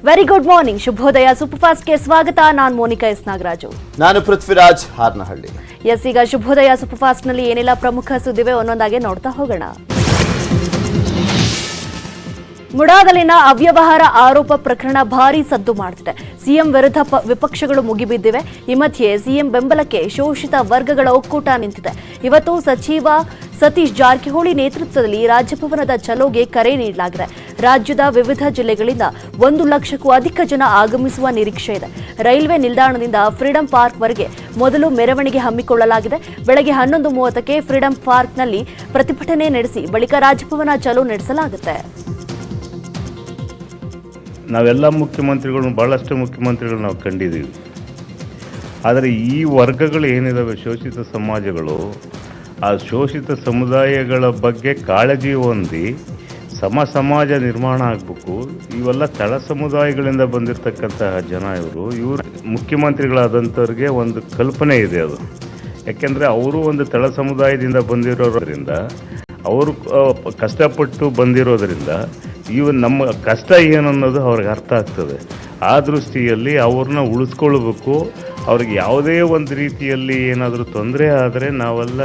Very good morning. ಶುಭೋದಯ ಸೂಪರ್ಫಾಸ್ಟ್ಗೆ ಸ್ವಾಗತ. ನಾನು ಮೋನಿಕಾ ಎಸ್ ನಾಗರಾಜು. ನಾನು ಪೃಥ್ವಿರಾಜ್ ಹಾರ್ನಹಳ್ಳಿ. ಈಗ ಶುಭೋದಯ ಸೂಪರ್ಫಾಸ್ಟ್ನಲ್ಲಿ ಏನೆಲ್ಲ ಪ್ರಮುಖ ಸುದ್ದಿವೆ ಒಂದೊಂದಾಗಿ ನೋಡ್ತಾ ಹೋಗೋಣ. ಮುಡಾದಲ್ಲಿನ ಅವ್ಯವಹಾರ ಆರೋಪ ಪ್ರಕರಣ ಭಾರೀ ಸದ್ದು ಮಾಡುತ್ತಿದೆ. ಸಿಎಂ ವಿರುದ್ಧ ವಿಪಕ್ಷಗಳು ಮುಗಿಬಿದ್ದಿವೆ. ಈ ಮಧ್ಯೆ ಸಿಎಂ ಬೆಂಬಲಕ್ಕೆ ಶೋಷಿತ ವರ್ಗಗಳ ಒಕ್ಕೂಟ ನಿಂತಿದೆ. ಇವತ್ತು ಸಚಿವ ಸತೀಶ್ ಜಾರಕಿಹೊಳಿ ನೇತೃತ್ವದಲ್ಲಿ ರಾಜಭವನದ ಚಲೋಗೆ ಕರೆ ನೀಡಲಾಗಿದೆ. ರಾಜ್ಯದ ವಿವಿಧ ಜಿಲ್ಲೆಗಳಿಂದ 1 ಲಕ್ಷಕ್ಕೂ ಅಧಿಕ ಜನ ಆಗಮಿಸುವ ನಿರೀಕ್ಷೆ ಇದೆ. ರೈಲ್ವೆ ನಿಲ್ದಾಣದಿಂದ ಫ್ರೀಡಂ ಪಾರ್ಕ್ವರೆಗೆ ಮೊದಲು ಮೆರವಣಿಗೆ ಹಮ್ಮಿಕೊಳ್ಳಲಾಗಿದೆ. ಬೆಳಗ್ಗೆ 11:30ಕ್ಕೆ ಫ್ರೀಡಂ ಪಾರ್ಕ್ನಲ್ಲಿ ಪ್ರತಿಭಟನೆ ನಡೆಸಿ ಬಳಿಕ ರಾಜಭವನ ಚಲೋ ನಡೆಸಲಾಗುತ್ತೆ. ನಾವೆಲ್ಲ ಮುಖ್ಯಮಂತ್ರಿಗಳು ಭಾಳಷ್ಟು ಮುಖ್ಯಮಂತ್ರಿಗಳು ನಾವು ಕಂಡಿದ್ದೀವಿ. ಆದರೆ ಈ ವರ್ಗಗಳು ಏನಿದ್ದಾವೆ, ಶೋಷಿತ ಸಮಾಜಗಳು, ಆ ಶೋಷಿತ ಸಮುದಾಯಗಳ ಬಗ್ಗೆ ಕಾಳಜಿ ಹೊಂದಿ ಸಮಾಜ ನಿರ್ಮಾಣ ಆಗಬೇಕು. ಇವೆಲ್ಲ ತಳ ಸಮುದಾಯಗಳಿಂದ ಬಂದಿರತಕ್ಕಂತಹ ಜನ ಇವರು ಮುಖ್ಯಮಂತ್ರಿಗಳಾದಂಥವ್ರಿಗೆ ಒಂದು ಕಲ್ಪನೆ ಇದೆ. ಅದು ಯಾಕೆಂದರೆ ಅವರು ಒಂದು ತಳ ಸಮುದಾಯದಿಂದ ಬಂದಿರೋದ್ರಿಂದ, ಅವರು ಕಷ್ಟಪಟ್ಟು ಬಂದಿರೋದ್ರಿಂದ ನಮ್ಮ ಕಷ್ಟ ಏನನ್ನೋದು ಅವ್ರಿಗೆ ಅರ್ಥ ಆಗ್ತದೆ. ಆ ದೃಷ್ಟಿಯಲ್ಲಿ ಅವ್ರನ್ನ ಉಳಿಸ್ಕೊಳ್ಬೇಕು. ಅವ್ರಿಗೆ ಯಾವುದೇ ಒಂದು ರೀತಿಯಲ್ಲಿ ಏನಾದರೂ ತೊಂದರೆ ಆದರೆ ನಾವೆಲ್ಲ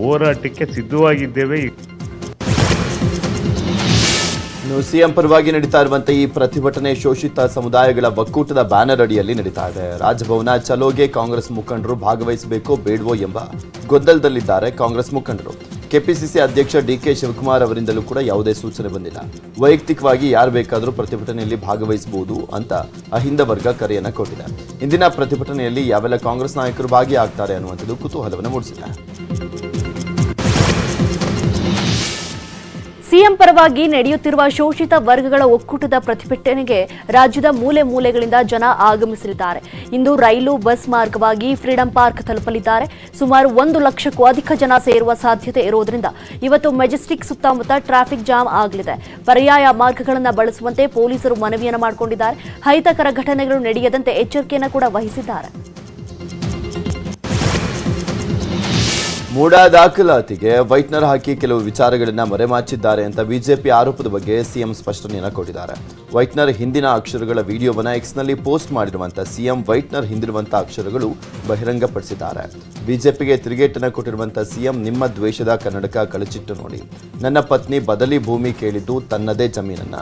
ಹೋರಾಟಕ್ಕೆ ಸಿದ್ಧವಾಗಿದ್ದೇವೆ. ಸಿಎಂ ಪರವಾಗಿ ನಡೀತಾ ಇರುವಂತಹ ಈ ಪ್ರತಿಭಟನೆ ಶೋಷಿತ ಸಮುದಾಯಗಳ ಒಕ್ಕೂಟದ ಬ್ಯಾನರ್ ಅಡಿಯಲ್ಲಿ ನಡೀತಾ ಇದೆ. ರಾಜಭವನ ಚಲೋಗೆ ಕಾಂಗ್ರೆಸ್ ಮುಖಂಡರು ಭಾಗವಹಿಸಬೇಕೋ ಬೇಡವೋ ಎಂಬ ಗೊಂದಲದಲ್ಲಿದ್ದಾರೆ ಕಾಂಗ್ರೆಸ್ ಮುಖಂಡರು. ಕೆಪಿಸಿಸಿ ಅಧ್ಯಕ್ಷ ಡಿಕೆ ಶಿವಕುಮಾರ್ ಅವರಿಂದಲೂ ಕೂಡ ಯಾವುದೇ ಸೂಚನೆ ಬಂದಿಲ್ಲ. ವೈಯಕ್ತಿಕವಾಗಿ ಯಾರು ಬೇಕಾದರೂ ಪ್ರತಿಭಟನೆಯಲ್ಲಿ ಭಾಗವಹಿಸಬಹುದು ಅಂತ ಅಹಿಂದ ವರ್ಗ ಕರೆಯನ್ನ ಕೊಟ್ಟಿದೆ. ಇಂದಿನ ಪ್ರತಿಭಟನೆಯಲ್ಲಿ ಯಾವೆಲ್ಲ ಕಾಂಗ್ರೆಸ್ ನಾಯಕರು ಭಾಗಿಯಾಗ್ತಾರೆ ಅನ್ನುವಂಥದ್ದು ಕುತೂಹಲವನ್ನು ಮೂಡಿಸಿದೆ. ಸಿಎಂ ಪರವಾಗಿ ನಡೆಯುತ್ತಿರುವ ಶೋಷಿತ ವರ್ಗಗಳ ಒಕ್ಕೂಟದ ಪ್ರತಿಭಟನೆಗೆ ರಾಜ್ಯದ ಮೂಲೆ ಮೂಲೆಗಳಿಂದ ಜನ ಆಗಮಿಸಲಿದ್ದಾರೆ. ಇಂದು ರೈಲು, ಬಸ್ ಮಾರ್ಗವಾಗಿ ಫ್ರೀಡಂ ಪಾರ್ಕ್ ತಲುಪಲಿದ್ದಾರೆ. ಸುಮಾರು 1 ಲಕ್ಷಕ್ಕೂ ಅಧಿಕ ಜನ ಸೇರುವ ಸಾಧ್ಯತೆ ಇರುವುದರಿಂದ ಇವತ್ತು ಮೆಜೆಸ್ಟಿಕ್ ಸುತ್ತಮುತ್ತ ಟ್ರಾಫಿಕ್ ಜಾಮ್ ಆಗಲಿದೆ. ಪರ್ಯಾಯ ಮಾರ್ಗಗಳನ್ನು ಬಳಸುವಂತೆ ಪೊಲೀಸರು ಮನವಿಯನ್ನು ಮಾಡಿಕೊಂಡಿದ್ದಾರೆ. ಅಹಿತಕರ ಘಟನೆಗಳು ನಡೆಯದಂತೆ ಎಚ್ಚರಿಕೆಯನ್ನು ಕೂಡ ವಹಿಸಿದ್ದಾರೆ. ಮೂಡಾ ದಾಖಲಾತಿಗೆ ವೈಟ್ನರ್ ಹಾಕಿ ಕೆಲವು ವಿಚಾರಗಳನ್ನ ಮರೆಮಾಚಿದ್ದಾರೆ ಅಂತ ಬಿಜೆಪಿ ಆರೋಪದ ಬಗ್ಗೆ ಸಿಎಂ ಸ್ಪಷ್ಟನೆಯನ್ನು ಕೊಟ್ಟಿದ್ದಾರೆ. ವೈಟ್ನರ್ ಹಿಂದಿನ ಅಕ್ಷರಗಳ ವಿಡಿಯೋವನ್ನು ಎಕ್ಸ್ನಲ್ಲಿ ಪೋಸ್ಟ್ ಮಾಡಿರುವಂತಹ ಸಿಎಂ ವೈಟ್ನರ್ ಹಿಂದಿರುವಂತಹ ಅಕ್ಷರಗಳು ಬಹಿರಂಗಪಡಿಸಿದ್ದಾರೆ. ಬಿಜೆಪಿಗೆ ತಿರುಗೇಟನ್ನು ಕೊಟ್ಟಿರುವಂತಹ ಸಿಎಂ, ನಿಮ್ಮ ದ್ವೇಷದ ಕನ್ನಡಕ ಕಳಚಿಟ್ಟು ನೋಡಿ. ನನ್ನ ಪತ್ನಿ ಬದಲಿ ಭೂಮಿ ಕೇಳಿದ್ದು ತನ್ನದೇ ಜಮೀನನ್ನ.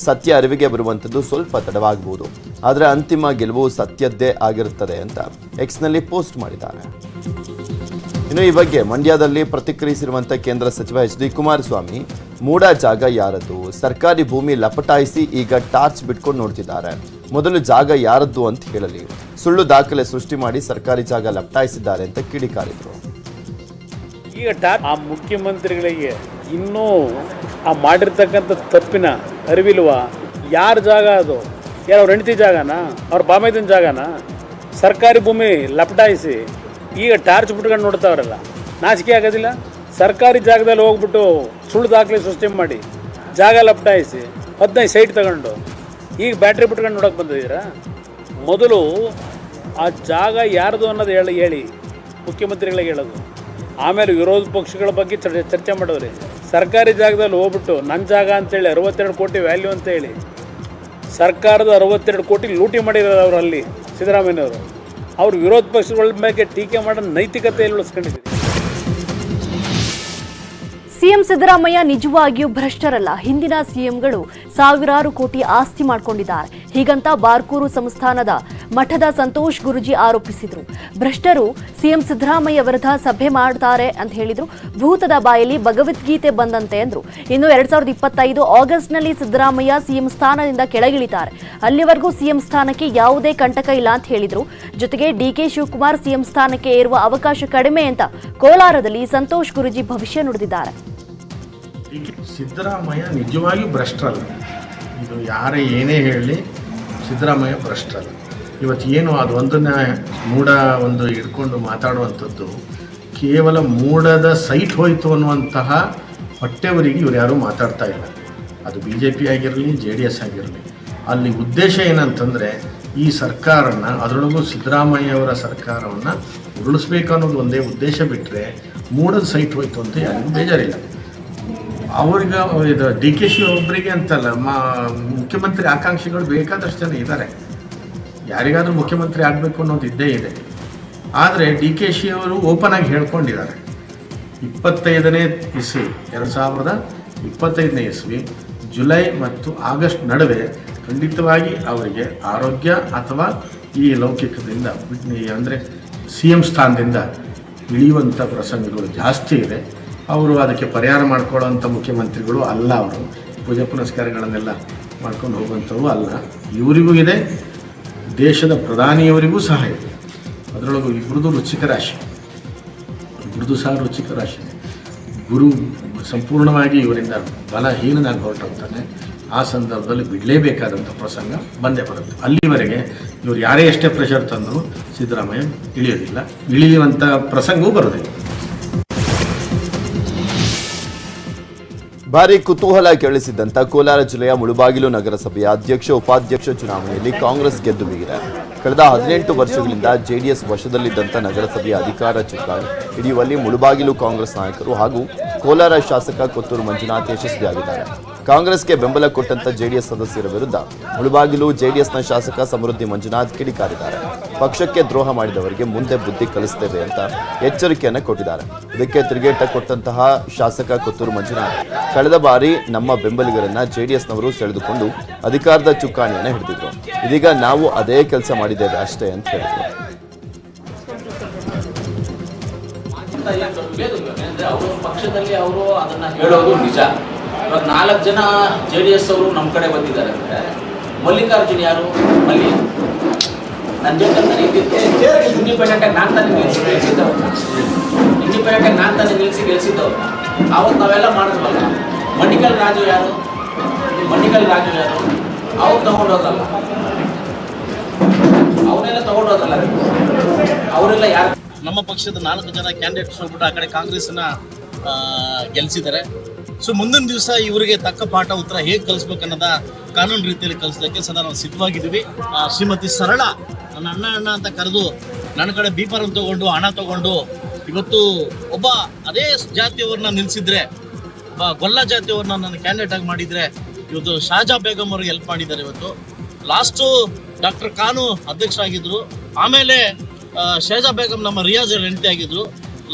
ಸತ್ಯ ಅರಿವಿಗೆ ಬರುವಂಥದ್ದು ಸ್ವಲ್ಪ ತಡವಾಗಬಹುದು, ಆದರೆ ಅಂತಿಮ ಗೆಲುವು ಸತ್ಯದ್ದೇ ಆಗಿರುತ್ತದೆ ಅಂತ ಎಕ್ಸ್ನಲ್ಲಿ ಪೋಸ್ಟ್ ಮಾಡಿದ್ದಾರೆ. ಇನ್ನು ಈ ಬಗ್ಗೆ ಮಂಡ್ಯದಲ್ಲಿ ಪ್ರತಿಕ್ರಿಯಿಸಿರುವಂತಹ ಕೇಂದ್ರ ಸಚಿವ ಎಚ್ ಡಿ ಕುಮಾರಸ್ವಾಮಿ, ಮೂಡಾ ಜಾಗ ಯಾರದ್ದು? ಸರ್ಕಾರಿ ಭೂಮಿ ಲಪಟಾಯಿಸಿ ಈಗ ಟಾರ್ಚ್ ಬಿಟ್ಕೊಂಡು ನೋಡ್ತಿದ್ದಾರೆ. ಮೊದಲು ಜಾಗ ಯಾರದ್ದು ಅಂತ ಹೇಳಲಿ. ಸುಳ್ಳು ದಾಖಲೆ ಸೃಷ್ಟಿ ಮಾಡಿ ಸರ್ಕಾರಿ ಜಾಗ ಲಪಟಾಯಿಸಿದ್ದಾರೆ ಅಂತ ಕಿಡಿಕಾರಿದ್ರು. ಈಗ ಆ ಮುಖ್ಯಮಂತ್ರಿಗಳಿಗೆ ಇನ್ನೂ ಆ ಮಾಡಿರ್ತಕ್ಕಂಥ ತಪ್ಪಿನ ಅರಿವಿಲ್ವಾ? ಯಾರ ಜಾಗ ಅದು? ಯಾರು ಅವ್ರ ಹೆಂಡತಿ ಜಾಗನ, ಅವ್ರ ಬಾಮೈದನ ಜಾಗನ? ಸರ್ಕಾರಿ ಭೂಮಿ ಲಪಟಾಯಿಸಿ ಈಗ ಟಾರ್ಚ್ ಬಿಟ್ಕೊಂಡು ನೋಡ್ತಾವ್ರಲ್ಲ, ನಾಚಿಕೆ ಆಗೋದಿಲ್ಲ? ಸರ್ಕಾರಿ ಜಾಗದಲ್ಲಿ ಹೋಗ್ಬಿಟ್ಟು ಸುಳ್ಳು ದಾಖಲೆ ಸೃಷ್ಟಿ ಮಾಡಿ ಜಾಗ ಲಪಟಾಯಿಸಿ 15 ಸೈಟ್ ತಗೊಂಡು ಈಗ ಬ್ಯಾಟ್ರಿ ಬಿಟ್ಕೊಂಡು ನೋಡೋಕೆ ಬಂದಿದ್ದೀರಾ? ಮೊದಲು ಆ ಜಾಗ ಯಾರ್ದು ಅನ್ನೋದು ಹೇಳಿ ಮುಖ್ಯಮಂತ್ರಿಗಳಿಗೆ ಹೇಳೋದು, ಆಮೇಲೆ ವಿರೋಧ ಪಕ್ಷಗಳ ಬಗ್ಗೆ ಚರ್ಚೆ ಮಾಡೋರಿ. ಸರ್ಕಾರಿ ಜಾಗದಲ್ಲಿ ಹೋಗ್ಬಿಟ್ಟು ನನ್ನ ಜಾಗ ಅಂತೇಳಿ 62 ಕೋಟಿ ವ್ಯಾಲ್ಯೂ ಅಂತೇಳಿ ಸರ್ಕಾರದ 62 ಕೋಟಿ ಲೂಟಿ ಮಾಡಿರೋರು ಅವರು. ಅಲ್ಲಿ ಸಿದ್ದರಾಮಯ್ಯನವರು ಅವ್ರು ವಿರೋಧ ಪಕ್ಷಗಳ ಮೇಲೆ ಟೀಕೆ ಮಾಡೋ ನೈತಿಕತೆಯಲ್ಲಿ ಉಳಿಸ್ಕೊಂಡಿದ್ದೀರಿ. ಸಿಎಂ ಸಿದ್ದರಾಮಯ್ಯ ನಿಜವಾಗಿಯೂ ಭ್ರಷ್ಟರಲ್ಲ. ಹಿಂದಿನ ಸಿಎಂಗಳು ಸಾವಿರಾರು ಕೋಟಿ ಆಸ್ತಿ ಮಾಡಿಕೊಂಡಿದ್ದಾರೆ. ಹೀಗಂತ ಬಾರ್ಕೂರು ಸಂಸ್ಥಾನದ ಮಠದ ಸಂತೋಷ್ ಗುರುಜಿ ಆರೋಪಿಸಿದ್ರು. ಭ್ರಷ್ಟರು ಸಿಎಂ ಸಿದ್ದರಾಮಯ್ಯ ವಿರುದ್ಧ ಸಭೆ ಮಾಡ್ತಾರೆ ಅಂತ ಹೇಳಿದ್ರು. ಭೂತದ ಬಾಯಲ್ಲಿ ಭಗವದ್ಗೀತೆ ಬಂದಂತೆ ಅಂದ್ರು. ಇನ್ನು 2025 ಆಗಸ್ಟ್ನಲ್ಲಿ ಸಿದ್ದರಾಮಯ್ಯ ಸಿಎಂ ಸ್ಥಾನದಿಂದ ಕೆಳಗಿಳಿತಾರೆ. ಅಲ್ಲಿವರೆಗೂ ಸಿಎಂ ಸ್ಥಾನಕ್ಕೆ ಯಾವುದೇ ಕಂಟಕ ಇಲ್ಲ ಅಂತ ಹೇಳಿದ್ರು. ಜೊತೆಗೆ ಡಿಕೆ ಶಿವಕುಮಾರ್ ಸಿಎಂ ಸ್ಥಾನಕ್ಕೆ ಏರುವ ಅವಕಾಶ ಕಡಿಮೆ ಅಂತ ಕೋಲಾರದಲ್ಲಿ ಸಂತೋಷ್ ಗುರುಜಿ ಭವಿಷ್ಯ ನುಡಿದಿದ್ದಾರೆ. ಸಿದ್ದರಾಮಯ್ಯ ನಿಜವಾಗಿ ಭ್ರಷ್ಟರಲ್ಲ. ಇದು ಯಾರೇ ಏನೇ ಹೇಳಲಿ, ಸಿದ್ದರಾಮಯ್ಯ ಭ್ರಷ್ಟರಲ್ಲ. ಇವತ್ತು ಏನು ಅದು ಒಂದನ್ನು ಒಂದು ಹಿಡ್ಕೊಂಡು ಮಾತಾಡುವಂಥದ್ದು, ಕೇವಲ ಮೂಡದ ಸೈಟ್ ಹೋಯಿತು ಅನ್ನುವಂತಹ ಹೊಟ್ಟೆವರಿಗೆ ಇವ್ರು ಯಾರೂ ಮಾತಾಡ್ತಾ ಇಲ್ಲ. ಅದು BJP ಆಗಿರಲಿ, JDS ಆಗಿರಲಿ. ಅಲ್ಲಿ ಉದ್ದೇಶ ಏನಂತಂದರೆ ಈ ಸರ್ಕಾರನ, ಅದರೊಳಗೂ ಸಿದ್ದರಾಮಯ್ಯವರ ಸರ್ಕಾರವನ್ನು ಉರುಳಿಸ್ಬೇಕು ಅನ್ನೋದು ಒಂದೇ ಉದ್ದೇಶ ಬಿಟ್ಟರೆ ಮೂಡದ ಸೈಟ್ ಹೋಯಿತು ಅಂತ ಯಾರಿಗೂ ಬೇಜಾರಿಲ್ಲ. ಅವ್ರಿಗೆ ಇದು ಡಿ ಕೆ ಶಿ ಒಬ್ಬರಿಗೆ ಅಂತಲ್ಲ, ಮುಖ್ಯಮಂತ್ರಿ ಆಕಾಂಕ್ಷಿಗಳು ಬೇಕಾದಷ್ಟು ಜನ ಇದ್ದಾರೆ. ಯಾರಿಗಾದ್ರೂ ಮುಖ್ಯಮಂತ್ರಿ ಆಗಬೇಕು ಅನ್ನೋದು ಇದ್ದೇ ಇದೆ. ಆದರೆ ಡಿ ಕೆ ಶಿ ಅವರು ಓಪನ್ ಆಗಿ ಹೇಳ್ಕೊಂಡಿದ್ದಾರೆ, 25ನೇ ಇಸ್ವಿ 2025ನೇ ಇಸ್ವಿ ಜುಲೈ ಮತ್ತು ಆಗಸ್ಟ್ ನಡುವೆ ಖಂಡಿತವಾಗಿ ಅವರಿಗೆ ಆರೋಗ್ಯ ಅಥವಾ ಈ ಲೌಕಿಕದಿಂದ ಅಂದರೆ CM ಸ್ಥಾನದಿಂದ ಇಳಿಯುವಂಥ ಪ್ರಸಂಗಗಳು ಜಾಸ್ತಿ ಇದೆ. ಅವರು ಅದಕ್ಕೆ ಪರಿಹಾರ ಮಾಡ್ಕೊಳ್ಳೋವಂಥ ಮುಖ್ಯಮಂತ್ರಿಗಳು ಅಲ್ಲ. ಅವರು ಪೂಜೆ ಪುನಸ್ಕಾರಗಳನ್ನೆಲ್ಲ ಮಾಡ್ಕೊಂಡು ಹೋಗುವಂಥವು ಅಲ್ಲ. ಇವರಿಗೂ ಇದೆ, ದೇಶದ ಪ್ರಧಾನಿಯವರಿಗೂ ಸಹ ಇದೆ. ಅದರೊಳಗೂ ಇಬ್ಬರದು ರುಚಿಕ ರಾಶಿ, ಇಬ್ಬರದು ಸಹ ರುಚಿಕ ರಾಶಿ. ಗುರು ಸಂಪೂರ್ಣವಾಗಿ ಇವರಿಂದ ಬಲಹೀನನಾಗಿ ಹೊರಟೋಗ್ತಾನೆ. ಆ ಸಂದರ್ಭದಲ್ಲಿ ಬಿಡಲೇಬೇಕಾದಂಥ ಪ್ರಸಂಗ ಬಂದೇ ಬರುತ್ತೆ. ಅಲ್ಲಿವರೆಗೆ ಇವರು ಯಾರೇ ಎಷ್ಟೇ ಪ್ರೆಷರ್ ತಂದರೂ ಸಿದ್ದರಾಮಯ್ಯ ಇಳಿಯೋದಿಲ್ಲ, ಇಳಿಯುವಂಥ ಪ್ರಸಂಗವೂ ಬರೋದಿಲ್ಲ. ಭಾರಿ ಕುತೂಹಲ ಕೆರಳಿಸಿದ್ದಂಥ ಕೋಲಾರ ಜಿಲ್ಲೆಯ ಮುಳುಬಾಗಿಲು ನಗರಸಭೆಯ ಅಧ್ಯಕ್ಷ ಉಪಾಧ್ಯಕ್ಷ ಚುನಾವಣೆಯಲ್ಲಿ ಕಾಂಗ್ರೆಸ್ ಗೆದ್ದು ಬೀಗಿದೆ. ಕಳೆದ 18 ವರ್ಷಗಳಿಂದ JDS ವಶದಲ್ಲಿದ್ದಂಥ ನಗರಸಭೆಯ ಅಧಿಕಾರ ಚುಕ್ಕಾಣಿ ಹಿಡಿಯುವಲ್ಲಿ ಮುಳುಬಾಗಿಲು ಕಾಂಗ್ರೆಸ್ ನಾಯಕರು ಹಾಗೂ ಕೋಲಾರ ಶಾಸಕ ಕೊತ್ತೂರು ಮಂಜುನಾಥ್ ಯಶಸ್ವಿಯಾಗಿದ್ದಾರೆ. ಕಾಂಗ್ರೆಸ್ಗೆ ಬೆಂಬಲ ಕೊಟ್ಟಂತ JDS ಸದಸ್ಯರ ವಿರುದ್ಧ ಮುಳುಬಾಗಿಲು JDSನ ಶಾಸಕ ಸಮೃದ್ಧಿ ಮಂಜುನಾಥ್ ಕಿಡಿಕಾರಿದ್ದಾರೆ. ಪಕ್ಷಕ್ಕೆ ದ್ರೋಹ ಮಾಡಿದವರಿಗೆ ಮುಂದೆ ಬುದ್ಧಿ ಕಲಿಸ್ತೇವೆ ಅಂತ ಎಚ್ಚರಿಕೆಯನ್ನು ಕೊಟ್ಟಿದ್ದಾರೆ. ಇದಕ್ಕೆ ತಿರುಗೇಟ ಕೊಟ್ಟಂತಹ ಶಾಸಕ ಕೊತ್ತೂರು ಮಂಜುನಾಥ್, ಕಳೆದ ಬಾರಿ ನಮ್ಮ ಬೆಂಬಲಿಗರನ್ನ JDSನವರು ಸೆಳೆದುಕೊಂಡು ಅಧಿಕಾರದ ಚುಕ್ಕಾಣಿಯನ್ನು ಹಿಡಿದಿದ್ರು, ಇದೀಗ ನಾವು ಅದೇ ಕೆಲಸ ಮಾಡಿದ್ದೇವೆ ಅಷ್ಟೇ ಅಂತ ಹೇಳಿದ್ರು. ಅವರು ಪಕ್ಷದಲ್ಲಿ ಅವರು ಅದನ್ನ ಹೇಳೋದು ನಿಜ. ಇವಾಗ 4 ಜನ JDS ಅವರು ನಮ್ಮ ಕಡೆ ಬಂದಿದ್ದಾರೆ ಅಂದರೆ ಮಲ್ಲಿಕಾರ್ಜುನ್ ಯಾರು? ನನ್ನ ಜೊತೆ ಇಂಡಿಪೆಂಡೆಂಟ್ ಆಗಿ ನಾನು ತಾನೇ ನಿಲ್ಲಿಸಿ ಗೆಲ್ಸಿದ್ದವ್ರು. ಅವತ್ತು ನಾವೆಲ್ಲ ಮಾಡಿದ್ವಲ್ಲ. ಮಣಿಕಲ್ ರಾಜು ಯಾರು? ಅವ್ರು ತಗೊಂಡೋದ್ರಲ್ಲ, ಅವನ್ನೆಲ್ಲ ತಗೊಂಡೋದ್ರಲ್ಲ. ಅವರೆಲ್ಲ ಯಾರು? ನಮ್ಮ ಪಕ್ಷದ 4 ಜನ ಕ್ಯಾಂಡಿಡೇಟ್ಸ್ ಹೋಗ್ಬಿಟ್ಟು ಆ ಕಡೆ ಕಾಂಗ್ರೆಸ್ನ ಗೆಲ್ಸಿದ್ದಾರೆ. ಸೊ ಮುಂದಿನ ದಿವಸ ಇವರಿಗೆ ತಕ್ಕ ಪಾಠ ಉತ್ತರ ಹೇಗೆ ಕಲಿಸ್ಬೇಕನ್ನೋದ ಕಾನೂನು ರೀತಿಯಲ್ಲಿ ಕಲಿಸಲಿಕ್ಕೆ ಸದಾ ನಾವು ಸಿದ್ಧವಾಗಿದ್ದೀವಿ. ಶ್ರೀಮತಿ ಸರಳ ನನ್ನ ಅಣ್ಣ ಅಂತ ಕರೆದು ನನ್ನ ಕಡೆ ಬೀಪರನ್ನು ತಗೊಂಡು ಹಣ ತಗೊಂಡು ಇವತ್ತು ಒಬ್ಬ ಅದೇ ಜಾತಿಯವ್ರನ್ನ ನಿಲ್ಲಿಸಿದ್ರೆ, ಗೊಲ್ಲ ಜಾತಿಯವ್ರನ್ನ ನನ್ನ ಕ್ಯಾಂಡಿಡೇಟ್ ಆಗಿ ಮಾಡಿದರೆ ಇವತ್ತು ಶಾಜಾ ಬೇಗಂ ಅವ್ರಿಗೆ ಹೆಲ್ಪ್ ಮಾಡಿದ್ದಾರೆ. ಇವತ್ತು ಲಾಸ್ಟು ಡಾಕ್ಟರ್ ಖಾನು ಅಧ್ಯಕ್ಷರಾಗಿದ್ದರು, ಆಮೇಲೆ ಶಹಜಾ ಬೇಗಂ ನಮ್ಮ ರಿಯಾಜ್ ಅವ್ರ ಹೆಂಡತಿ ಆಗಿದ್ರು,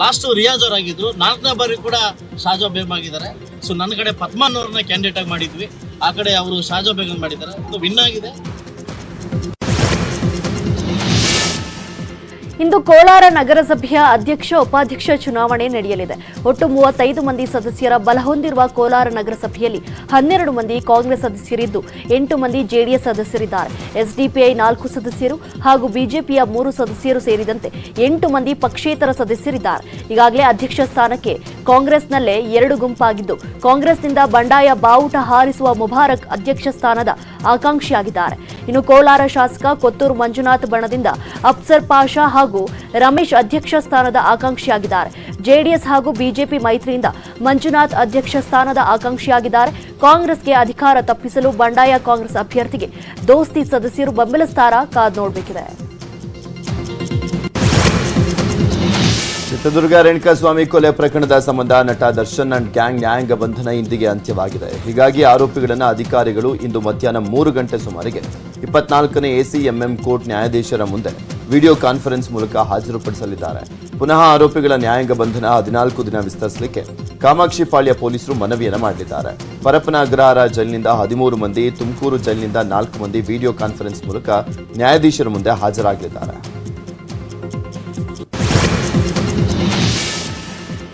ಲಾಸ್ಟು ರಿಯಾಜ್ ಅವ್ರು ಆಗಿದ್ರು, 4ನೇ ಬಾರಿ ಕೂಡ ಶಾಜಾ ಬೇಗಂ ಆಗಿದ್ದಾರೆ. ಸೊ ನನ್ನ ಕಡೆ ಪದ್ಮನ್ ಅವ್ರನ್ನ ಕ್ಯಾಂಡಿಡೇಟ್ ಆಗಿ ಮಾಡಿದ್ವಿ, ಆ ಕಡೆ ಅವರು ಶಾಜಾ ಬೇಗಂ ಮಾಡಿದ್ದಾರೆ. ಸೊ ವಿನ್ ಆಗಿದೆ. ಇಂದು ಕೋಲಾರ ನಗರಸಭೆಯ ಅಧ್ಯಕ್ಷ ಉಪಾಧ್ಯಕ್ಷ ಚುನಾವಣೆ ನಡೆಯಲಿದೆ. ಒಟ್ಟು 35 ಮಂದಿ ಸದಸ್ಯರ ಬಲ ಹೊಂದಿರುವ ಕೋಲಾರ ನಗರಸಭೆಯಲ್ಲಿ 12 ಮಂದಿ ಕಾಂಗ್ರೆಸ್ ಸದಸ್ಯರಿದ್ದು 8 ಮಂದಿ JDS ಸದಸ್ಯರಿದ್ದಾರೆ. SDPI 4 ಸದಸ್ಯರು ಹಾಗೂ ಬಿಜೆಪಿಯ 3 ಸದಸ್ಯರು ಸೇರಿದಂತೆ 8 ಮಂದಿ ಪಕ್ಷೇತರ ಸದಸ್ಯರಿದ್ದಾರೆ. ಈಗಾಗಲೇ ಅಧ್ಯಕ್ಷ ಸ್ಥಾನಕ್ಕೆ ಕಾಂಗ್ರೆಸ್ನಲ್ಲೇ 2 ಗುಂಪಾಗಿದ್ದು, ಕಾಂಗ್ರೆಸ್ನಿಂದ ಬಂಡಾಯ ಬಾವುಟ ಹಾರಿಸುವ ಮುಬಾರಕ್ ಅಧ್ಯಕ್ಷ ಸ್ಥಾನದ ಆಕಾಂಕ್ಷಿಯಾಗಿದ್ದಾರೆ. ಇನ್ನು ಕೋಲಾರ ಶಾಸಕ ಕೊತ್ತೂರು ಮಂಜುನಾಥ್ ಬಣದಿಂದ ಅಫ್ಸರ್ ಪಾಷಾ ಹಾಗೂ ರಮೇಶ್ ಅಧ್ಯಕ್ಷ ಸ್ಥಾನದ ಆಕಾಂಕ್ಷಿಯಾಗಿದ್ದಾರೆ. JDS ಹಾಗೂ ಬಿಜೆಪಿ ಮೈತ್ರಿಯಿಂದ ಮಂಜುನಾಥ್ ಅಧ್ಯಕ್ಷ ಸ್ಥಾನದ ಆಕಾಂಕ್ಷಿಯಾಗಿದ್ದಾರೆ. ಕಾಂಗ್ರೆಸ್ಗೆ ಅಧಿಕಾರ ತಪ್ಪಿಸಲು ಬಂಡಾಯ ಕಾಂಗ್ರೆಸ್ ಅಭ್ಯರ್ಥಿಗೆ ದೋಸ್ತಿ ಸದಸ್ಯರು ಬೆಂಬಲಿಸ್ತಾರಾ? ಕಾದ್ ನೋಡಬೇಕಿದೆ. ಚಿತ್ರದುರ್ಗ ರೇಣುಕಾಸ್ವಾಮಿ ಕೊಲೆ ಪ್ರಕರಣದ ಸಂಬಂಧ ನಟ ದರ್ಶನ್ ಅಂಡ್ ಗ್ಯಾಂಗ್ ನ್ಯಾಯಾಂಗ ಬಂಧನ ಇಂದಿಗೆ ಅಂತ್ಯವಾಗಿದೆ. ಹೀಗಾಗಿ ಆರೋಪಿಗಳನ್ನು ಅಧಿಕಾರಿಗಳು ಇಂದು ಮಧ್ಯಾಹ್ನ 3 ಗಂಟೆ ಸುಮಾರಿಗೆ 24ನೇ ACMM ಕೋರ್ಟ್ ನ್ಯಾಯಾಧೀಶರ ಮುಂದೆ ವಿಡಿಯೋ ಕಾನ್ಫರೆನ್ಸ್ ಮೂಲಕ ಹಾಜರುಪಡಿಸಲಿದ್ದಾರೆ. ಪುನಃ ಆರೋಪಿಗಳ ನ್ಯಾಯಾಂಗ ಬಂಧನ 14 ದಿನ ವಿಸ್ತರಿಸಲಿಕ್ಕೆ ಕಾಮಾಕ್ಷಿ ಪಾಳ್ಯ ಪೊಲೀಸರು ಮನವಿಯನ್ನು ಮಾಡಲಿದ್ದಾರೆ. ಪರಪ್ಪನ ಅಗ್ರಹಾರ ಜೈಲಿನಿಂದ 13 ಮಂದಿ, ತುಮಕೂರು ಜೈಲಿನಿಂದ 4 ಮಂದಿ ವಿಡಿಯೋ ಕಾನ್ಫರೆನ್ಸ್ ಮೂಲಕ ನ್ಯಾಯಾಧೀಶರ ಮುಂದೆ ಹಾಜರಾಗಲಿದ್ದಾರೆ.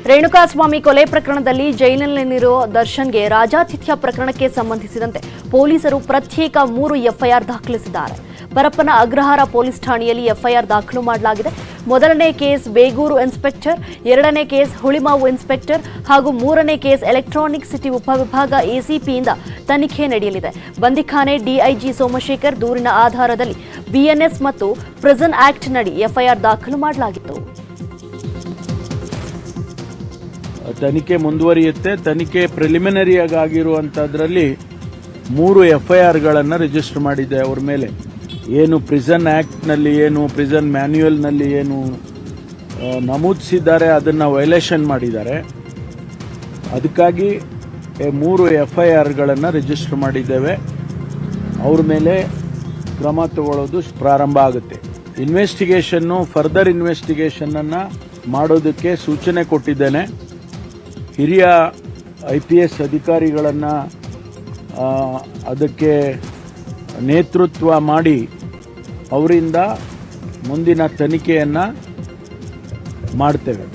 ರೇಣುಕಾಸ್ವಾಮಿ ಕೊಲೆ ಪ್ರಕರಣದಲ್ಲಿ ಜೈಲಿನಲ್ಲಿರುವ ದರ್ಶನ್ಗೆ ರಾಜಾತಿಥ್ಯ ಪ್ರಕರಣಕ್ಕೆ ಸಂಬಂಧಿಸಿದಂತೆ ಪೊಲೀಸರು ಪ್ರತ್ಯೇಕ 3 FIR ದಾಖಲಿಸಿದ್ದಾರೆ. ಪರಪ್ಪನ ಅಗ್ರಹಾರ ಪೊಲೀಸ್ ಠಾಣೆಯಲ್ಲಿ FIR ದಾಖಲು ಮಾಡಲಾಗಿದೆ. ಮೊದಲನೇ ಕೇಸ್ ಬೇಗೂರು ಇನ್ಸ್ಪೆಕ್ಟರ್, 2ನೇ ಕೇಸ್ ಹುಳಿಮಾವು ಇನ್ಸ್ಪೆಕ್ಟರ್ ಹಾಗೂ 3ನೇ ಕೇಸ್ ಎಲೆಕ್ಟ್ರಾನಿಕ್ ಸಿಟಿ ಉಪವಿಭಾಗ ACPಯಿಂದ ತನಿಖೆ ನಡೆಯಲಿದೆ. ಬಂದಿಖಾನೆ DIG ಸೋಮಶೇಖರ್ ದೂರಿನ ಆಧಾರದಲ್ಲಿ BNS ಮತ್ತು ಪ್ರಿಸನ್ ಆಕ್ಟ್ ನಡಿ FIR ದಾಖಲು ಮಾಡಲಾಗಿತ್ತು. ತನಿಖೆ ಮುಂದುವರಿಯುತ್ತೆ. ತನಿಖೆ ಪ್ರಿಲಿಮಿನರಿಯಾಗಿ ಆಗಿರುವಂಥದ್ರಲ್ಲಿ 3 FIRಗಳನ್ನು ರಿಜಿಸ್ಟರ್ ಮಾಡಿದೆ. ಅವ್ರ ಮೇಲೆ ಏನು ಪ್ರಿಸನ್ ಆ್ಯಕ್ಟ್ನಲ್ಲಿ ಏನು ಪ್ರಿಸನ್ ಮ್ಯಾನ್ಯುಯಲ್ನಲ್ಲಿ ಏನು ನಮೂದಿಸಿದ್ದಾರೆ ಅದನ್ನು ವೈಲೇಷನ್ ಮಾಡಿದ್ದಾರೆ. ಅದಕ್ಕಾಗಿ 3 FIRಗಳನ್ನು ರಿಜಿಸ್ಟರ್ ಮಾಡಿದ್ದೇವೆ. ಅವ್ರ ಮೇಲೆ ಕ್ರಮ ತಗೊಳ್ಳೋದು ಪ್ರಾರಂಭ ಆಗುತ್ತೆ. ಫರ್ದರ್ ಇನ್ವೆಸ್ಟಿಗೇಷನನ್ನು ಮಾಡೋದಕ್ಕೆ ಸೂಚನೆ ಕೊಟ್ಟಿದ್ದೇನೆ. ಹಿರಿಯ IPS ಅಧಿಕಾರಿಗಳನ್ನು ಅದಕ್ಕೆ ನೇತೃತ್ವ ಮಾಡಿ ಅವರಿಂದ ಮುಂದಿನ ತನಿಖೆಯನ್ನು ಮಾಡ್ತೇವೆ.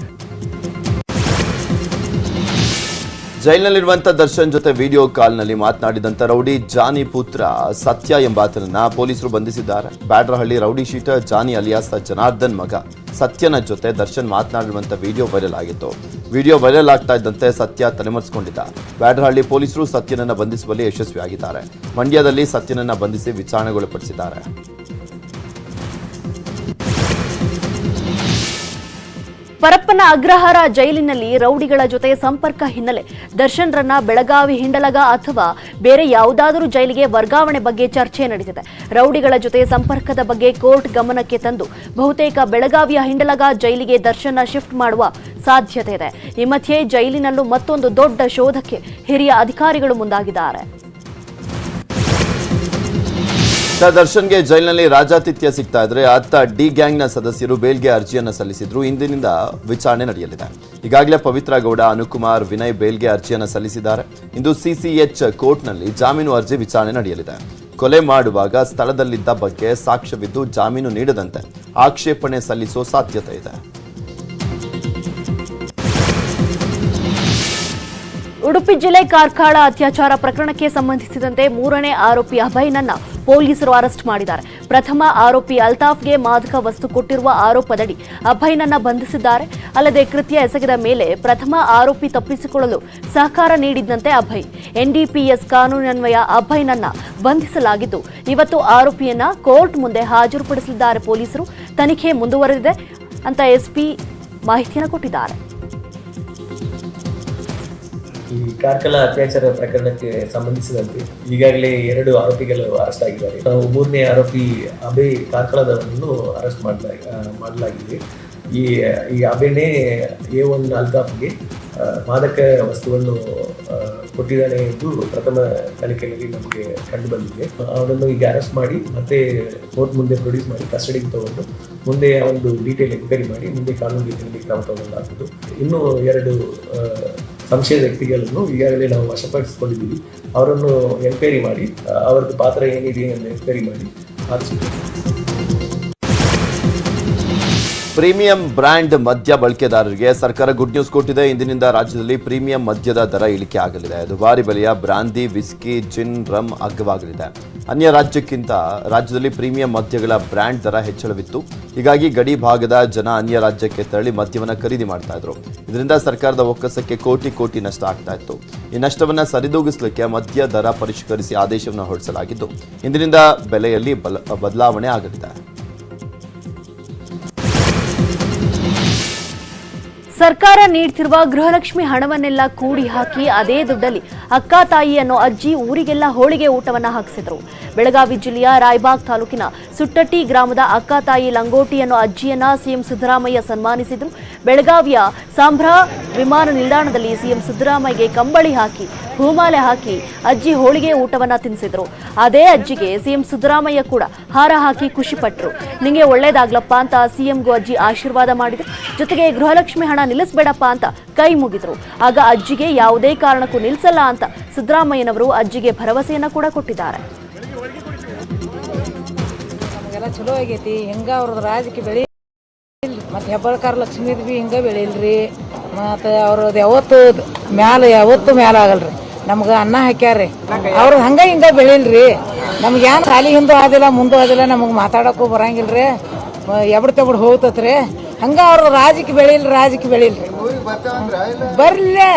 ಜೈಲಿನಲ್ಲಿರುವಂಥ ದರ್ಶನ್ ಜೊತೆ ವಿಡಿಯೋ ಕಾಲ್ನಲ್ಲಿ ಮಾತನಾಡಿದಂಥ ರೌಡಿ ಜಾನಿ ಪುತ್ರ ಸತ್ಯ ಎಂಬಾತನನ್ನ ಪೊಲೀಸರು ಬಂಧಿಸಿದ್ದಾರೆ. ಬ್ಯಾಡ್ರಹಳ್ಳಿ ರೌಡಿ ಶೀಟರ್ ಜಾನಿ ಅಲಿಯಾಸ್ ಜನಾರ್ದನ್ ಮಗ ಸತ್ಯನ ಜೊತೆ ದರ್ಶನ್ ಮಾತನಾಡಿರುವಂಥ ವಿಡಿಯೋ ವೈರಲ್ ಆಗಿತ್ತು. ವಿಡಿಯೋ ವೈರಲ್ ಆಗ್ತಾ ಇದ್ದಂತೆ ಸತ್ಯ ತಲೆಮರೆಸಿಕೊಂಡಿದ್ದ. ಬ್ಯಾಡ್ರಹಳ್ಳಿ ಪೊಲೀಸರು ಸತ್ಯನನ್ನ ಬಂಧಿಸುವಲ್ಲಿ ಯಶಸ್ವಿಯಾಗಿದ್ದಾರೆ. ಮಂಡ್ಯದಲ್ಲಿ ಸತ್ಯನನ್ನ ಬಂಧಿಸಿ ವಿಚಾರಣೆಗೊಳಪಡಿಸಿದ್ದಾರೆ. ಪರಪ್ಪನ ಅಗ್ರಹಾರ ಜೈಲಿನಲ್ಲಿ ರೌಡಿಗಳ ಜೊತೆ ಸಂಪರ್ಕ ಹಿನ್ನೆಲೆ ದರ್ಶನ್ರನ್ನ ಬೆಳಗಾವಿ ಹಿಂಡಲಗ ಅಥವಾ ಬೇರೆ ಯಾವುದಾದರೂ ಜೈಲಿಗೆ ವರ್ಗಾವಣೆ ಬಗ್ಗೆ ಚರ್ಚೆ ನಡೆದಿದೆ. ರೌಡಿಗಳ ಜೊತೆ ಸಂಪರ್ಕದ ಬಗ್ಗೆ ಕೋರ್ಟ್ ಗಮನಕ್ಕೆ ತಂದು ಬಹುತೇಕ ಬೆಳಗಾವಿಯ ಹಿಂಡಲಗ ಜೈಲಿಗೆ ದರ್ಶನ್ನ ಶಿಫ್ಟ್ ಮಾಡುವ ಸಾಧ್ಯತೆ ಇದೆ. ಈ ಮಧ್ಯೆ ಜೈಲಿನಲ್ಲೂ ಮತ್ತೊಂದು ದೊಡ್ಡ ಶೋಧಕ್ಕೆ ಹಿರಿಯ ಅಧಿಕಾರಿಗಳು ಮುಂದಾಗಿದ್ದಾರೆ. ದರ್ಶನ್ಗೆ ಜೈಲಿನಲ್ಲಿ ರಾಜಾತಿಥ್ಯ ಸಿಗ್ತಾ ಇದ್ರೆ ಆತ ಡಿ ಗ್ಯಾಂಗ್ನ ಸದಸ್ಯರು ಬೇಲ್ಗೆ ಅರ್ಜಿಯನ್ನು ಸಲ್ಲಿಸಿದ್ರು. ಇಂದಿನಿಂದ ವಿಚಾರಣೆ ನಡೆಯಲಿದೆ. ಈಗಾಗಲೇ ಪವಿತ್ರ ಗೌಡ, ಅನುಕುಮಾರ್, ವಿನಯ್ ಬೇಲ್ಗೆ ಅರ್ಜಿಯನ್ನು ಸಲ್ಲಿಸಿದ್ದಾರೆ. ಇಂದು CCH ಕೋರ್ಟ್ನಲ್ಲಿ ಜಾಮೀನು ಅರ್ಜಿ ವಿಚಾರಣೆ ನಡೆಯಲಿದೆ. ಕೊಲೆ ಮಾಡುವಾಗ ಸ್ಥಳದಲ್ಲಿದ್ದ ಬಗ್ಗೆ ಸಾಕ್ಷ್ಯವಿದ್ದು ಜಾಮೀನು ನೀಡದಂತೆ ಆಕ್ಷೇಪಣೆ ಸಲ್ಲಿಸುವ ಸಾಧ್ಯತೆ ಇದೆ. ಉಡುಪಿ ಜಿಲ್ಲೆ ಕಾರ್ಕಳ ಅತ್ಯಾಚಾರ ಪ್ರಕರಣಕ್ಕೆ ಸಂಬಂಧಿಸಿದಂತೆ 3ನೇ ಆರೋಪಿ ಅಭಯ್ನನ್ನ ಪೊಲೀಸರು ಅರೆಸ್ಟ್ ಮಾಡಿದ್ದಾರೆ. ಪ್ರಥಮ ಆರೋಪಿ ಅಲ್ತಾಫ್ಗೆ ಮಾದಕ ವಸ್ತು ಕೊಟ್ಟಿರುವ ಆರೋಪದಡಿ ಅಭಯ್ನನ್ನ ಬಂಧಿಸಿದ್ದಾರೆ. ಅಲ್ಲದೆ ಕೃತ್ಯ ಎಸಗಿದ ಮೇಲೆ ಪ್ರಥಮ ಆರೋಪಿ ತಪ್ಪಿಸಿಕೊಳ್ಳಲು ಸಹಕಾರ ನೀಡಿದ್ದಂತೆ ಅಭಯ್. NDPS ಕಾನೂನಿನ್ವಯ ಅಭಯ್ನನ್ನ ಬಂಧಿಸಲಾಗಿದ್ದು ಇವತ್ತು ಆರೋಪಿಯನ್ನ ಕೋರ್ಟ್ ಮುಂದೆ ಹಾಜರುಪಡಿಸಲಿದ್ದಾರೆ ಪೊಲೀಸರು. ತನಿಖೆ ಮುಂದುವರೆದಿದೆ ಅಂತ SP ಮಾಹಿತಿಯನ್ನು ಕೊಟ್ಟಿದ್ದಾರೆ. ಈ ಕಾರ್ಕಳ ಅತ್ಯಾಚಾರ ಪ್ರಕರಣಕ್ಕೆ ಸಂಬಂಧಿಸಿದಂತೆ ಈಗಾಗಲೇ 2 ಆರೋಪಿಗಳು ಅರೆಸ್ಟ್ ಆಗಿದ್ದಾರೆ. ನಾವು 3ನೇ ಆರೋಪಿ ಅಭಯ್ ಕಾರ್ಕಳದವರನ್ನು ಅರೆಸ್ಟ್ ಮಾಡಲಾಗಿದೆ. ಈ ಅಭಯನೇ A1 ಅಲ್ತಾಫ್ಗೆ ಮಾದಕ ವಸ್ತುವನ್ನು ಕೊಟ್ಟಿದ್ದಾನೆ ಎಂದು ಪ್ರಥಮ ತನಿಖೆಯಲ್ಲಿ ನಮಗೆ ಕಂಡು ಬಂದಿದೆ. ಅವನನ್ನು ಈಗ ಅರೆಸ್ಟ್ ಮಾಡಿ ಮತ್ತೆ ಕೋರ್ಟ್ ಮುಂದೆ ಪ್ರೊಡ್ಯೂಸ್ ಮಾಡಿ ಕಸ್ಟಡಿಗೆ ತಗೊಂಡು ಮುಂದೆ ಒಂದು ಡೀಟೇಲ್ ಎನ್ಕ್ವೈರಿ ಮಾಡಿ ಮುಂದೆ ಕಾನೂನು ರೀತಿಯಲ್ಲಿ ಕ್ರಮ ತಗೊಂಡಾಗುವುದು. ಇನ್ನೂ 2 ಸಂಶಯದ ವ್ಯಕ್ತಿಗಳನ್ನು ಈಗಾಗಲೇ ನಾವು ವಶಪಡಿಸಿಕೊಂಡಿದ್ದೀವಿ. ಅವರನ್ನು ಎನ್ಕ್ವೈರಿ ಮಾಡಿ ಅವರದ್ದು ಪಾತ್ರ ಏನಿದೆ ಎಂದು ಎನ್ಕ್ವೈರಿ ಮಾಡಿ ಆರಿಸಿದ್ದೀವಿ. ಪ್ರೀಮಿಯಂ ಬ್ರ್ಯಾಂಡ್ ಮದ್ಯ ಬಳಕೆದಾರರಿಗೆ ಸರ್ಕಾರ ಗುಡ್ ನ್ಯೂಸ್ ಕೊಟ್ಟಿದೆ. ಇಂದಿನಿಂದ ರಾಜ್ಯದಲ್ಲಿ ಪ್ರೀಮಿಯಂ ಮದ್ಯದ ದರ ಇಳಿಕೆ ಆಗಲಿದೆ. ದುಬಾರಿ ಬೆಲೆಯ ಬ್ರಾಂದಿ, ವಿಸ್ಕಿ, ಜಿನ್, ರಮ್ ಅಗ್ಗವಾಗಲಿದೆ. ಅನ್ಯ ರಾಜ್ಯಕ್ಕಿಂತ ರಾಜ್ಯದಲ್ಲಿ ಪ್ರೀಮಿಯಂ ಮದ್ಯಗಳ ಬ್ರ್ಯಾಂಡ್ ದರ ಹೆಚ್ಚಳವಿತ್ತು. ಹೀಗಾಗಿ ಗಡಿ ಭಾಗದ ಜನ ಅನ್ಯ ರಾಜ್ಯಕ್ಕೆ ತೆರಳಿ ಮದ್ಯವನ್ನು ಖರೀದಿ ಮಾಡ್ತಾ ಇದ್ರು. ಇದರಿಂದ ಸರ್ಕಾರದ ಒಕ್ಕಸಕ್ಕೆ ಕೋಟಿ ನಷ್ಟ ಆಗ್ತಾ ಇತ್ತು. ಈ ನಷ್ಟವನ್ನು ಸರಿದೂಗಿಸಲಿಕ್ಕೆ ಮದ್ಯ ದರ ಪರಿಷ್ಕರಿಸಿ ಆದೇಶವನ್ನು ಹೊರಡಿಸಲಾಗಿದ್ದು ಇಂದಿನಿಂದ ಬೆಲೆಯಲ್ಲಿ ಬದಲಾವಣೆ ಆಗಲಿದೆ. ಸರ್ಕಾರ ನೀಡ್ತಿರುವ ಗೃಹಲಕ್ಷ್ಮಿ ಹಣವನ್ನೆಲ್ಲ ಕೂಡಿ ಹಾಕಿ ಅದೇ ದುಡ್ಡಲ್ಲಿ ಅಕ್ಕ ತಾಯಿ ಅನ್ನೋ ಅಜ್ಜಿ ಊರಿಗೆಲ್ಲ ಹೋಳಿಗೆ ಊಟವನ್ನ ಹಾಕಿಸಿದ್ರು. ಬೆಳಗಾವಿ ಜಿಲ್ಲೆಯ ರಾಯಬಾಗ್ ತಾಲೂಕಿನ ಸುಟ್ಟಟ್ಟಿ ಗ್ರಾಮದ ಅಕ್ಕ ತಾಯಿ ಲಂಗೋಟಿ ಅನ್ನೋ ಅಜ್ಜಿಯನ್ನ ಸಿಎಂ ಸಿದ್ದರಾಮಯ್ಯ ಸನ್ಮಾನಿಸಿದ್ರು. ಬೆಳಗಾವಿಯ ಸಾಂಬ್ರಾ ವಿಮಾನ ನಿಲ್ದಾಣದಲ್ಲಿ ಸಿಎಂ ಸಿದ್ದರಾಮಯ್ಯಗೆ ಕಂಬಳಿ ಹಾಕಿ ಹೂಮಾಲೆ ಹಾಕಿ ಅಜ್ಜಿ ಹೋಳಿಗೆ ಊಟವನ್ನ ತಿನ್ನಿಸಿದ್ರು. ಅದೇ ಅಜ್ಜಿಗೆ ಸಿಎಂ ಸಿದ್ದರಾಮಯ್ಯ ಕೂಡ ಹಾರ ಹಾಕಿ ಖುಷಿಪಟ್ರು. ನಿಂಗೆ ಒಳ್ಳೇದಾಗ್ಲಪ್ಪ ಅಂತ ಸಿಎಂಗೂ ಅಜ್ಜಿ ಆಶೀರ್ವಾದ ಮಾಡಿದ್ರು. ಜೊತೆಗೆ ಗೃಹಲಕ್ಷ್ಮಿ ಹಣ ನಿಲ್ಲಿಸಬೇಡಪ್ಪ ಅಂತ ಕೈ ಮುಗಿದ್ರು. ಆಗ ಅಜ್ಜಿಗೆ ಯಾವುದೇ ಕಾರಣಕ್ಕೂ ನಿಲ್ಲಿಸಲ್ಲ ಅಂತ ಸಿದ್ದರಾಮಯ್ಯನವರು ಅಜ್ಜಿಗೆ ಭರವಸೆಯನ್ನ ಕೂಡ ಕೊಟ್ಟಿದ್ದಾರೆ. ನಮಗೆಲ್ಲ ಚಲೋ ಆಗೈತಿ. ಹಿಂಗ ಅವ್ರದ್ದು ರಾಜಕೀಯ ಬೆಳಿ ಮತ್ತು ಹೆಬ್ಬಾಳ್ಕರ ಲಕ್ಷ್ಮೀದ್ ಬಿ ಹಿಂಗ ಬೆಳಿಲ್ರಿ. ಮತ್ತು ಅವ್ರದ್ದು ಯಾವತ್ತು ಮ್ಯಾಲ ಆಗಲ್ರಿ. ನಮ್ಗೆ ಅನ್ನ ಹಾಕ್ಯಾರ್ರಿ. ಅವ್ರದ್ದು ಹಂಗ ಹಿಂಗ ಬೆಳಿಲ್ರಿ. ನಮ್ಗೆ ಏನು ಖಾಲಿ ಹಿಂದೂ ಆದಿಲ್ಲ ಮುಂದೂ ಆದಿಲ್ಲ. ನಮಗೆ ಮಾತಾಡೋಕ್ಕೂ ಬರಂಗಿಲ್ರಿ. ಎಬಡ್ ಹೋಗ್ತತ್ರಿ. ಹಂಗ ಅವ್ರದ್ದು ರಾಜಕೀಯ ಬೆಳಿಲ್ರಿ. ಬರ್ಲಿ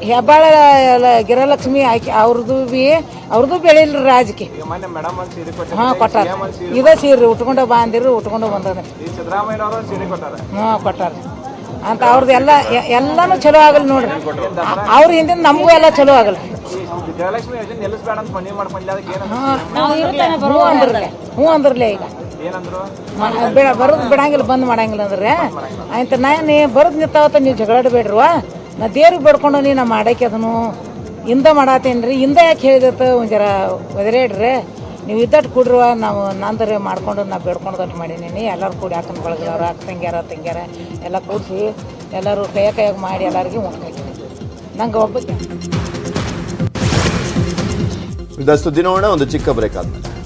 ಹೆಬ್ಬಾಳ ಗಿರಲಕ್ಷ್ಮಿ ಆಕಿ ಅವ್ರದ್ದು ಬೆಳಿಲ್ರಿ ರಾಜಕೀಯ. ಹಾಂ ಕೊಟ್ಟಾರ. ಇದೇ ಸೀರೆ ಉಟ್ಕೊಂಡು ಬಂದಿರಿ, ಉಟ್ಕೊಂಡು ಬಂದದ್ರಿ. ಹಾಂ ಕೊಟ್ಟಾರ ಅಂತ ಅವ್ರದ್ದು ಎಲ್ಲಾನು ಚಲೋ ಆಗಲ್ಲ ನೋಡ್ರಿ. ಅವ್ರ ಹಿಂದಿನ ನಮಗೂ ಎಲ್ಲ ಚಲೋ ಆಗಲ್ಲ. ಹ್ಞೂ ಅಂದ್ರಲ್ಲ. ಈಗ ಬರೋದು ಬಿಡಂಗಿಲ್ಲ, ಬಂದ್ ಮಾಡಂಗಿಲ್ಲ ಅಂದ್ರೆ ಆಯ್ತು. ನಾನು ಬರೋದು ನಿಂತಾವತ್ತ ನೀವು ಜಗಳಾಡಬೇಡ್ರವ. ನಾ ದೇವ್ರಿಗೆ ಬೇಡ್ಕೊಂಡನಿ ನಾ ಮಾಡಕ್ಕೆ ಅದನ್ನು ಇಂದ ಮಾಡತ್ತೇನೆ ರೀ ಇಂದ ಯಾಕೆ ಹೇಳಿದತ್ತ ಒಂದು ಜರ ಒದರೇಡ್ರಿ ನೀವು ಇದ್ದಟ್ಟು ಕೊಡ್ರುವ ನಾವು ನಂದರೆ ಮಾಡ್ಕೊಂಡು ನಾ ಬೇಡ್ಕೊಂಡು ಮಾಡೀನಿ ಎಲ್ಲರೂ ಕೂಡಿ ಅಕ್ಕನ ಬಳಗದವ್ರು ಅಕ್ಕ ತಂಗ್ಯಾರ ಎಲ್ಲ ಕೂಡಿಸಿ ಎಲ್ಲರೂ ಕೈಯಾಗ ಮಾಡಿ ಎಲ್ಲರಿಗೂ ಮುಟ್ಟಾಕಿನಿ ನಂಗೆ ಒಬ್ಬಕ್ಕೆ ಇದಷ್ಟು ದಿನವನ್ನ ಒಂದು ಚಿಕ್ಕ ಬ್ರೇಕ್ ಆದ್ಮೇಲೆ